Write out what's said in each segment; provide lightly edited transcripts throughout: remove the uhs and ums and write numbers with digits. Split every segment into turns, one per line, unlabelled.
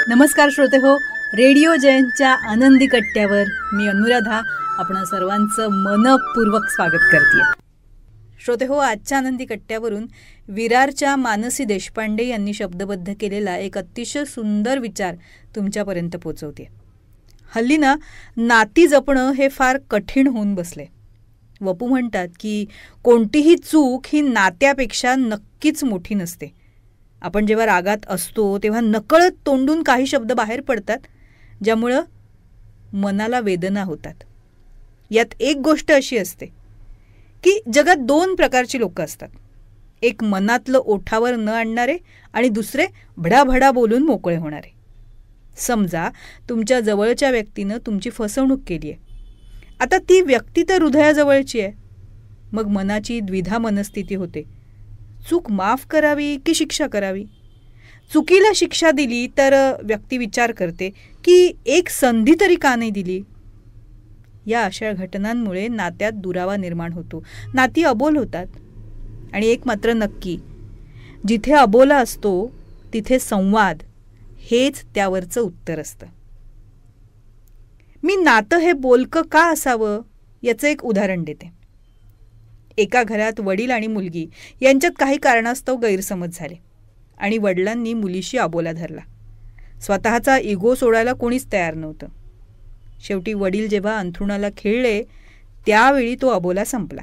नमस्कार श्रोते हो, रेडिओ जयंतच्या आनंदी कट्ट्यावर मी अनुराधा आपण सर्वांचं मनपूर्वक स्वागत करते. श्रोते हो, आजच्या आनंदी कट्ट्यावरून विरारच्या मानसी देशपांडे यांनी शब्दबद्ध केलेला एक अतिशय सुंदर विचार तुमच्यापर्यंत पोचवते. हल्ली ना नाती जपणं हे फार कठीण होऊन बसले. वपू म्हणतात की कोणतीही चूक ही नात्यापेक्षा नक्कीच मोठी नसते. आपण जेव्हा रागात असतो तेव्हा नकळत तोंडून काही शब्द बाहेर पडतात ज्यामुळं मनाला वेदना होतात. यात एक गोष्ट अशी असते की जगात दोन प्रकारची लोक असतात. एक मनातलं ओठावर न आणणारे आणि दुसरे भडाभडा बोलून मोकळे होणारे. समजा तुमच्या जवळच्या व्यक्तीनं तुमची फसवणूक केली आहे. आता ती व्यक्ती तर हृदयाजवळची आहे. मग मनाची द्विधा मनस्थिती होते. चूक माफ करावी की शिक्षा करावी. चुकीला शिक्षा दिली तर व्यक्ती विचार करते की एक संधी तरी का नाही दिली. या अशा घटनांमुळे नात्यात दुरावा निर्माण होतो. नाती अबोल होतात. आणि एक मात्र नक्की, जिथे अबोला असतो तिथे संवाद हेच त्यावरचं उत्तर असतं. मी नातं हे बोलकं का असावं याचं एक उदाहरण देते. एका घरात वडील आणि मुलगी यांच्यात काही कारणास्तव गैरसमज झाले आणि वडिलांनी मुलीशी अबोला धरला. स्वतःचा इगो सोडायला कोणीच तयार नव्हतं. शेवटी वडील जेव्हा अंथरुणाला खिळले त्यावेळी तो अबोला संपला.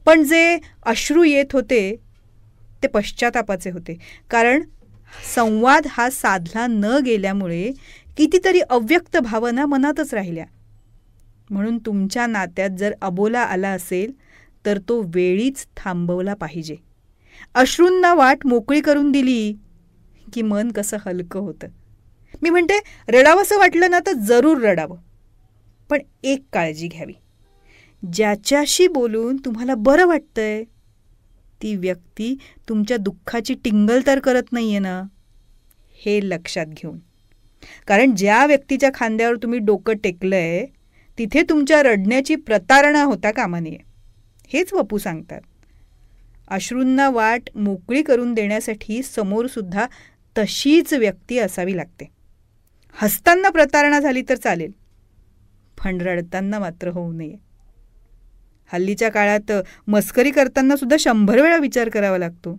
पण जे अश्रू येत होते ते पश्चातापाचे होते. कारण संवाद हा साधला न गेल्यामुळे कितीतरी अव्यक्त भावना मनातच राहिल्या. म्हणून तुमच्या नात्यात जर अबोला आला असेल तर तो वेळीच थांबवला पाहिजे. अश्रूंना वाट मोकळी करून दिली की मन कसं हलकं होतं. मी म्हणते, रडावंसं वाटलं ना तर जरूर रडावं. पण एक काळजी घ्यावी. ज्याच्याशी बोलून तुम्हाला बरं वाटतंय ती व्यक्ती तुमच्या दुःखाची टिंगल तर करत नाहीये ना, हे लक्षात घेऊन. कारण ज्या व्यक्तीच्या खांद्यावर तुम्ही डोकं टेकलंय तिथे तुमच्या रडण्याची प्रतारणा होता कामा नये. हेच वपू सांगतात. अश्रूंना वाट मोकळी करून देण्यासाठी समोरसुद्धा तशीच व्यक्ती असावी लागते. हसताना प्रतारणा झाली तर चालेल, पण रडताना मात्र होऊ नये. हल्लीच्या काळात मस्करी करताना सुद्धा 100 वेळा विचार करावा लागतो.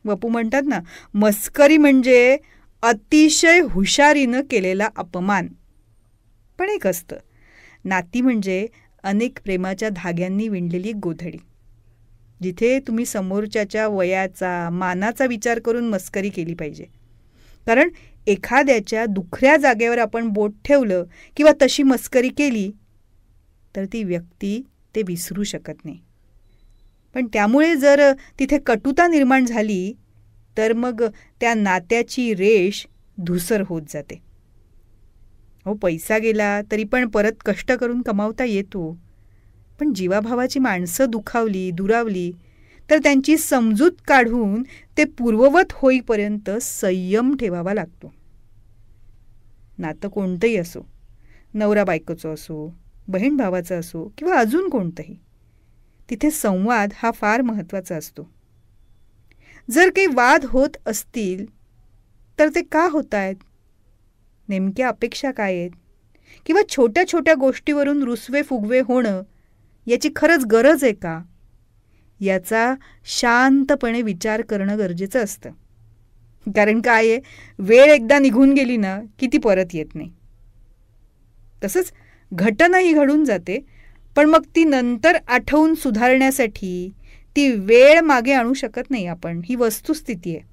वपू म्हणतात ना, मस्करी म्हणजे अतिशय हुशारीनं केलेला अपमान. पण एक असतं, नाती म्हणजे अनेक प्रेमाच्या धाग्यांनी विणलेली गोधडी. जिथे तुम्ही समोरच्याच्या वयाचा मानाचा विचार करून मस्करी केली पाहिजे. कारण एखाद्याच्या दुखऱ्या जागेवर आपण बोट ठेवलं किंवा तशी मस्करी केली तर ती व्यक्ती ते विसरू शकत नाही. पण त्यामुळे जर तिथे कटुता निर्माण झाली तर मग त्या नात्याची रेष धूसर होत जाते. हो, पैसा गेला तरी पण परत कष्ट करून कमावता येतो. पण जीवाभावाची माणसं दुखावली, दुरावली तर त्यांची समजूत काढून ते पूर्ववत होईपर्यंत संयम ठेवावा लागतो. नातं कोणतंही असो, नवरा बायकोचं असो, बहीण भावाचं असो किंवा अजून कोणतंही, तिथे संवाद हा फार महत्त्वाचा असतो. जर काही वाद होत असतील तर ते का होत आहेत, नेमक्या अपेक्षा काय आहेत, किंवा छोट्या छोट्या गोष्टीवरून रुसवे फुगवे होणं याची खरंच गरज आहे का, याचा शांतपणे विचार करणं गरजेचं असतं. कारण काय आहे, वेळ एकदा निघून गेली ना की ती परत येत नाही. तसंच घटनाही घडून जाते, पण मग ती नंतर आठवून सुधारण्यासाठी ती वेळ मागे आणू शकत नाही आपण. ही वस्तुस्थिती आहे.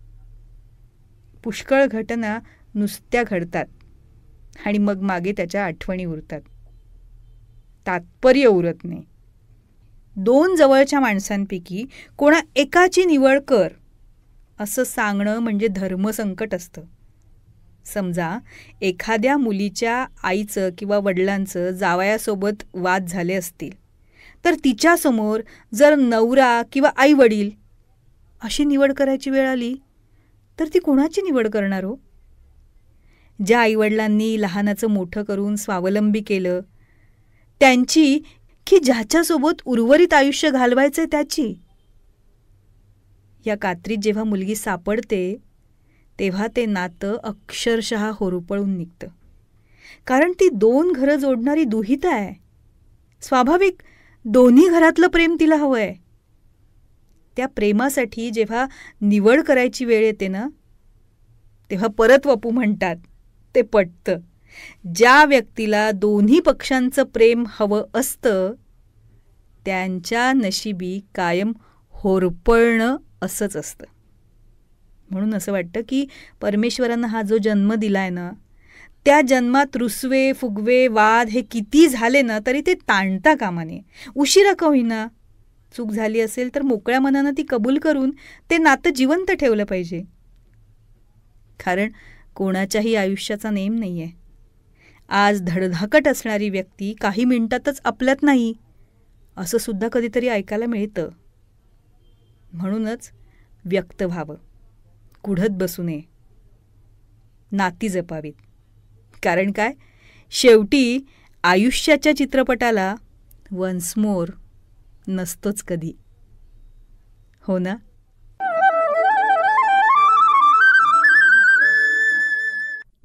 पुष्कळ घटना नुसत्या घडतात आणि मग मागे त्याच्या आठवणी उरतात, तात्पर्य उरत नाही. 2 जवळच्या माणसांपैकी कोणा एकाची निवड कर असं सांगणं म्हणजे धर्मसंकट असतं. समजा एखाद्या मुलीच्या आईचं किंवा वडिलांचं जावयासोबत वाद झाले असतील तर तिच्यासमोर जर नवरा किंवा आई वडील अशी निवड करायची वेळ आली तर ती कोणाची निवड करणार हो? ज्या आईवडिलांनी लहानाचं मोठं करून स्वावलंबी केलं त्यांची, की ज्याच्यासोबत उर्वरित आयुष्य घालवायचंय त्याची? या कात्रीत जेव्हा मुलगी सापडते तेव्हा ते नातं अक्षरशः होरपळून निघतं. कारण ती 2 घरं जोडणारी दुहिता आहे. स्वाभाविक दोन्ही घरातलं प्रेम तिला हवं आहे. त्या प्रेमासाठी जेव्हा निवड करायची वेळ येते ना, तेव्हा परत वपू म्हणतात, ते पटतं. ज्या व्यक्तीला दोन्ही पक्षांचं प्रेम हवं असतं त्यांच्या नशिबी कायम होरपळणं असंच असतं. म्हणून असं वाटतं की परमेश्वरानं हा जो जन्म दिलाय ना, त्या जन्मात रुसवे फुगवे वाद हे किती झाले ना तरी ते ताणता कामा नये. उशिरा का होईना, चूक झाली असेल तर मोकळ्या मनानं ती कबूल करून ते नातं जिवंत ठेवलं पाहिजे. कारण कोणाच्याही आयुष्याचा नेम नाही आहे. आज धडधाकट असणारी व्यक्ती काही मिनिटातच आपल्यात नाही, असं सुद्धा कधीतरी ऐकायला मिळतं. म्हणूनच व्यक्त व्हावं, कुढत बसू नये, नाती जपावीत. कारण काय, शेवटी आयुष्याच्या चित्रपटाला वन्स मोर नसतोच कधी, हो ना?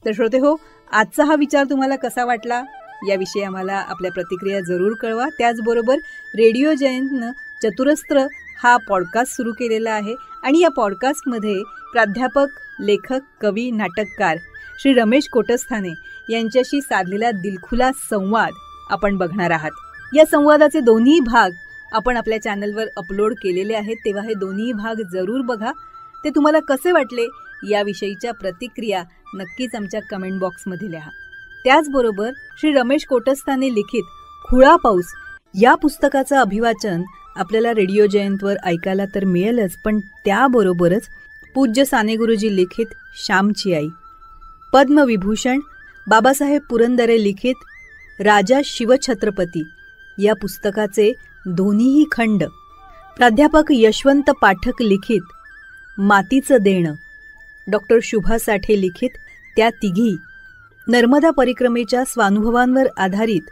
तर श्रोते हो, आजचा हा विचार तुम्हाला कसा वाटला याविषयी आम्हाला आपल्या प्रतिक्रिया जरूर कळवा. त्याचबरोबर रेडिओ जयंतनं चतुरस्त्र हा पॉडकास्ट सुरू केलेला आहे आणि या पॉडकास्टमध्ये प्राध्यापक, लेखक, कवी, नाटककार श्री रमेश कोटस्थाने यांच्याशी साधलेला दिलखुलास संवाद आपण बघणार आहात. या संवादाचे दोन्ही भाग आपण आपल्या चॅनलवर अपलोड केलेले आहेत, तेव्हा हे दोन्ही भाग जरूर बघा. ते तुम्हाला कसे वाटले याविषयीच्या प्रतिक्रिया नक्कीच आमच्या कमेंट बॉक्समध्ये लिहा. त्याचबरोबर श्री रमेश कोटस्थाने लिखित खुळा पाऊस या पुस्तकाचं अभिवाचन आपल्याला रेडिओ जयंतवर ऐकायला तर मिळेलच, पण त्याबरोबरच पूज्य साने गुरुजी लिखित श्यामची आई, पद्मविभूषण बाबासाहेब पुरंदरे लिखित राजा शिवछत्रपती या पुस्तकाचे दोन्हीही खंड, प्राध्यापक यशवंत पाठक लिखित मातीचं देणं, डॉक्टर शुभा साठे लिखित त्या तिघी, नर्मदा परिक्रमेच्या स्वानुभवांवर आधारित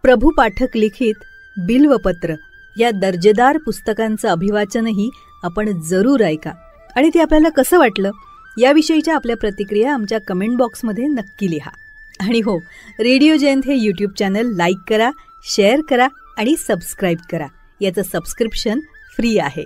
प्रभू पाठक लिखित बिल्वपत्र या दर्जेदार पुस्तकांचं अभिवाचनही आपण जरूर ऐका. आणि ते आपल्याला कसं वाटलं याविषयीच्या आपल्या प्रतिक्रिया आमच्या कमेंट बॉक्समध्ये नक्की लिहा. आणि हो, रेडिओ जयंत हे यूट्यूब चॅनल लाईक करा, शेअर करा आणि सबस्क्राईब करा. याचं सबस्क्रिप्शन फ्री आहे.